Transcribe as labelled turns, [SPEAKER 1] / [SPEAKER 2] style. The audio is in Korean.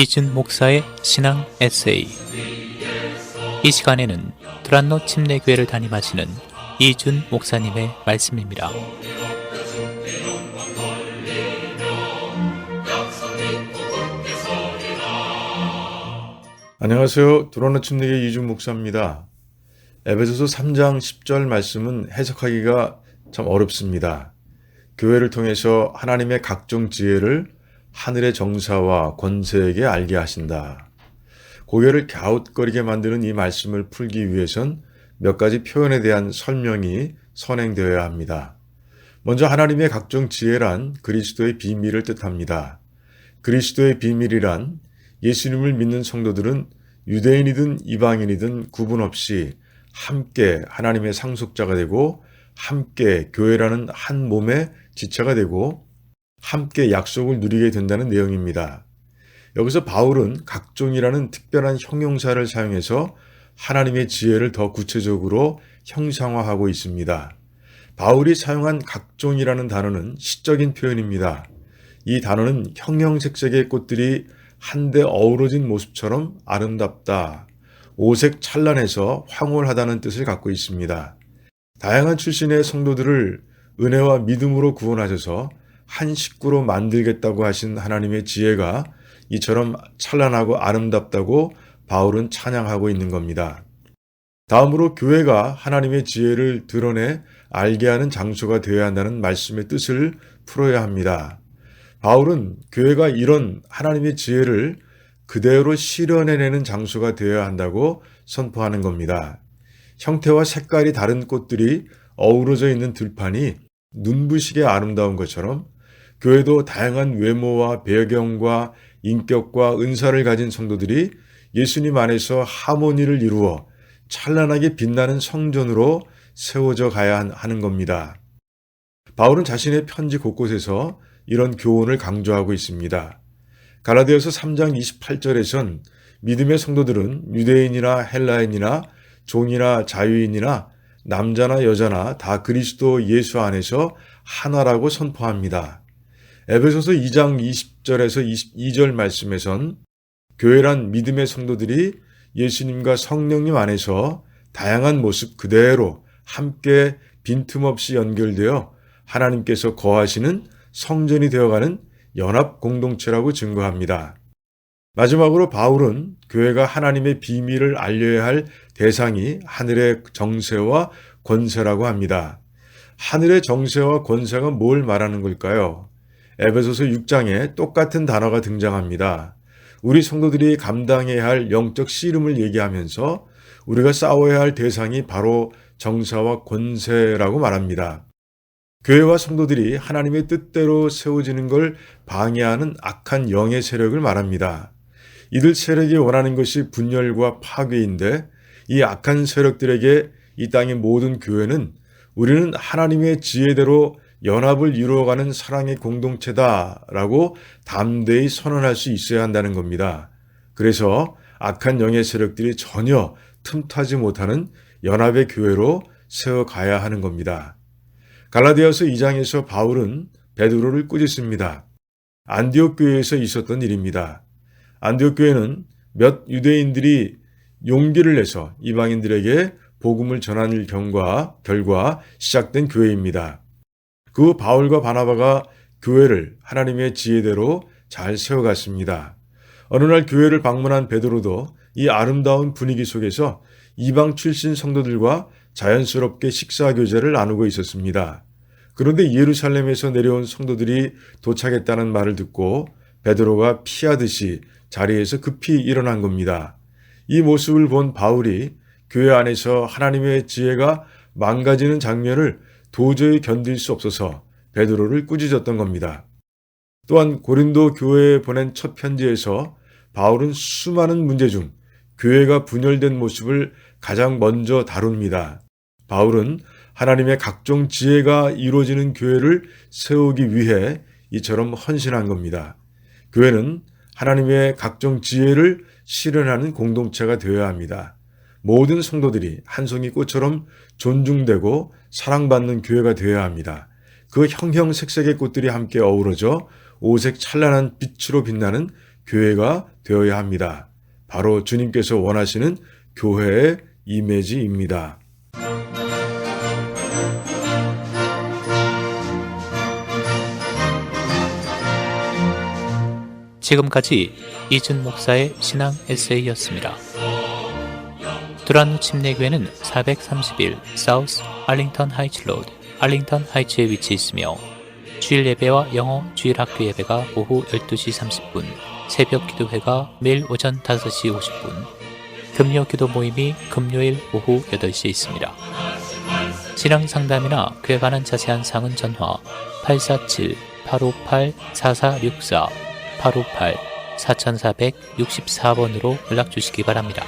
[SPEAKER 1] 이준 목사의 신앙 에세이. 이 시간에는 두란노 침례교회를 담임하시는 이준 목사님의 말씀입니다.
[SPEAKER 2] 안녕하세요. 두란노 침례교회 이준 목사입니다. 에베소서 3장 10절 말씀은 해석하기가 참 어렵습니다. 교회를 통해서 하나님의 각종 지혜를 하늘의 정사와 권세에게 알게 하신다. 고개를 갸웃거리게 만드는 이 말씀을 풀기 위해선 몇 가지 표현에 대한 설명이 선행되어야 합니다. 먼저 하나님의 각종 지혜란 그리스도의 비밀을 뜻합니다. 그리스도의 비밀이란 예수님을 믿는 성도들은 유대인이든 이방인이든 구분 없이 함께 하나님의 상속자가 되고 함께 교회라는 한 몸의 지체가 되고 함께 약속을 누리게 된다는 내용입니다. 여기서 바울은 각종이라는 특별한 형용사를 사용해서 하나님의 지혜를 더 구체적으로 형상화하고 있습니다. 바울이 사용한 각종이라는 단어는 시적인 표현입니다. 이 단어는 형형색색의 꽃들이 한데 어우러진 모습처럼 아름답다, 오색 찬란해서 황홀하다는 뜻을 갖고 있습니다. 다양한 출신의 성도들을 은혜와 믿음으로 구원하셔서 한 식구로 만들겠다고 하신 하나님의 지혜가 이처럼 찬란하고 아름답다고 바울은 찬양하고 있는 겁니다. 다음으로 교회가 하나님의 지혜를 드러내 알게 하는 장소가 되어야 한다는 말씀의 뜻을 풀어야 합니다. 바울은 교회가 이런 하나님의 지혜를 그대로 실현해내는 장소가 되어야 한다고 선포하는 겁니다. 형태와 색깔이 다른 꽃들이 어우러져 있는 들판이 눈부시게 아름다운 것처럼 교회도 다양한 외모와 배경과 인격과 은사를 가진 성도들이 예수님 안에서 하모니를 이루어 찬란하게 빛나는 성전으로 세워져 가야 하는 겁니다. 바울은 자신의 편지 곳곳에서 이런 교훈을 강조하고 있습니다. 갈라디아서 3장 28절에선 믿음의 성도들은 유대인이나 헬라인이나 종이나 자유인이나 남자나 여자나 다 그리스도 예수 안에서 하나라고 선포합니다. 에베소서 2장 20절에서 22절 말씀에선 교회란 믿음의 성도들이 예수님과 성령님 안에서 다양한 모습 그대로 함께 빈틈없이 연결되어 하나님께서 거하시는 성전이 되어가는 연합 공동체라고 증거합니다. 마지막으로 바울은 교회가 하나님의 비밀을 알려야 할 대상이 하늘의 정세와 권세라고 합니다. 하늘의 정세와 권세가 뭘 말하는 걸까요? 에베소서 6장에 똑같은 단어가 등장합니다. 우리 성도들이 감당해야 할 영적 씨름을 얘기하면서 우리가 싸워야 할 대상이 바로 정사와 권세라고 말합니다. 교회와 성도들이 하나님의 뜻대로 세워지는 걸 방해하는 악한 영의 세력을 말합니다. 이들 세력이 원하는 것이 분열과 파괴인데 이 악한 세력들에게 이 땅의 모든 교회는 우리는 하나님의 지혜대로 연합을 이루어가는 사랑의 공동체다라고 담대히 선언할 수 있어야 한다는 겁니다. 그래서 악한 영의 세력들이 전혀 틈타지 못하는 연합의 교회로 세워가야 하는 겁니다. 갈라디아서 2장에서 바울은 베드로를 꾸짖습니다. 안디옥 교회에서 있었던 일입니다. 안디옥 교회는 몇 유대인들이 용기를 내서 이방인들에게 복음을 전하는 결과 시작된 교회입니다. 그 후 바울과 바나바가 교회를 하나님의 지혜대로 잘 세워갔습니다. 어느 날 교회를 방문한 베드로도 이 아름다운 분위기 속에서 이방 출신 성도들과 자연스럽게 식사 교제를 나누고 있었습니다. 그런데 예루살렘에서 내려온 성도들이 도착했다는 말을 듣고 베드로가 피하듯이 자리에서 급히 일어난 겁니다. 이 모습을 본 바울이 교회 안에서 하나님의 지혜가 망가지는 장면을 도저히 견딜 수 없어서 베드로를 꾸짖었던 겁니다. 또한 고린도 교회에 보낸 첫 편지에서 바울은 수많은 문제 중 교회가 분열된 모습을 가장 먼저 다룹니다. 바울은 하나님의 각종 지혜가 이루어지는 교회를 세우기 위해 이처럼 헌신한 겁니다. 교회는 하나님의 각종 지혜를 실현하는 공동체가 되어야 합니다. 모든 성도들이 한 송이 꽃처럼 존중되고 사랑받는 교회가 되어야 합니다. 그 형형색색의 꽃들이 함께 어우러져 오색 찬란한 빛으로 빛나는 교회가 되어야 합니다. 바로 주님께서 원하시는 교회의 이미지입니다.
[SPEAKER 1] 지금까지 이준 목사의 신앙 에세이였습니다. 두란노 침례교회는 431 사우스 알링턴 하이츠 로드, 알링턴 하이츠에 위치해 있으며 주일 예배와 영어 주일 학교 예배가 오후 12시 30분, 새벽 기도회가 매일 오전 5시 50분, 금요 기도 모임이 금요일 오후 8시에 있습니다. 신앙 상담이나 그에 관한 자세한 사항은 전화 847-858-4464, 858-4464번으로 연락 주시기 바랍니다.